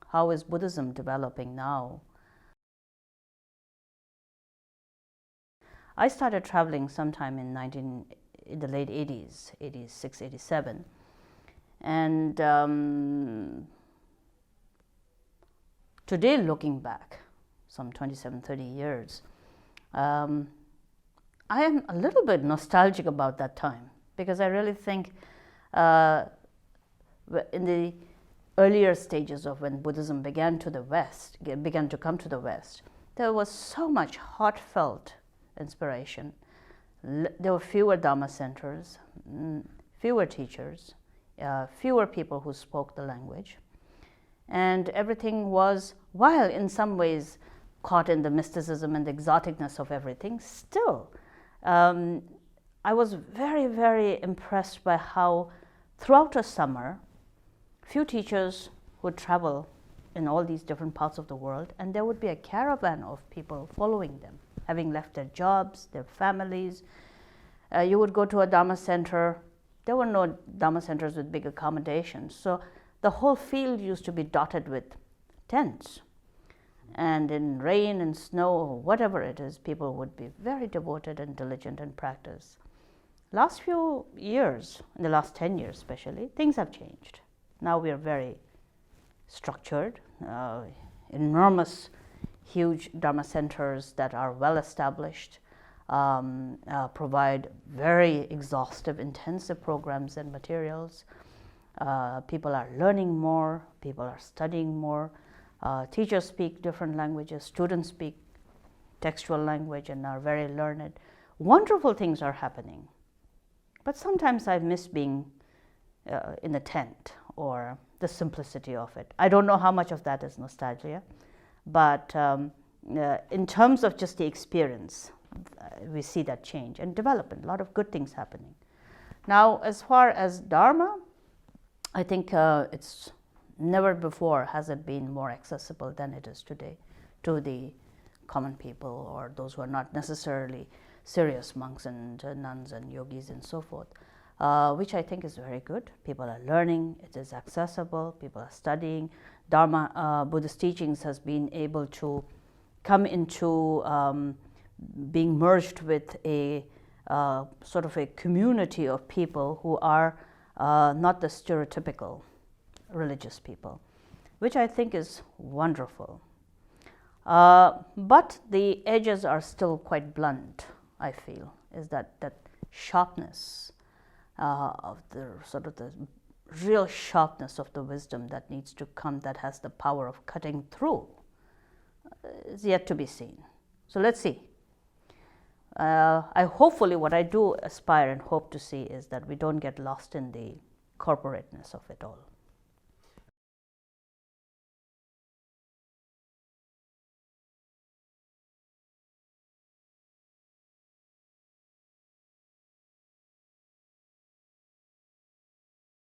How is Buddhism developing now? I started traveling sometime in the late 80s, 86, 87. And today, looking back, some 27, 30 years, I am a little bit nostalgic about that time, because I really think in the earlier stages of when Buddhism began to come to the West, there was so much heartfelt inspiration. There were fewer Dharma centers, fewer teachers, fewer people who spoke the language, and everything was, while in some ways caught in the mysticism and the exoticness of everything, still I was very, very impressed by how throughout a summer, few teachers would travel in all these different parts of the world, and there would be a caravan of people following them, having left their jobs, their families. You would go to a Dharma center. There were no Dharma centers with big accommodations, so the whole field used to be dotted with tents. And in rain and snow, or whatever it is, people would be very devoted and diligent in practice. Last few years, in the last 10 years especially, things have changed. Now we are very structured, enormous, huge Dharma centers that are well established, provide very exhaustive, intensive programs and materials. People are learning more, people are studying more. Teachers speak different languages, students speak textual language and are very learned. Wonderful things are happening. But sometimes I miss being in a tent, or the simplicity of it. I don't know how much of that is nostalgia, but in terms of just the experience, we see that change and development, a lot of good things happening. Now, as far as Dharma, I think it's never before has it been more accessible than it is today to the common people, or those who are not necessarily serious monks and nuns and yogis and so forth, which I think is very good. People are learning, it is accessible, people are studying. Dharma, Buddhist teachings has been able to come into being merged with a sort of a community of people who are not the stereotypical religious people, which I think is wonderful. But the edges are still quite blunt, I feel, is that sharpness of the sort of the real sharpness of the wisdom that needs to come, that has the power of cutting through, is yet to be seen. So let's see. Hopefully what I do aspire and hope to see is that we don't get lost in the corporateness of it all.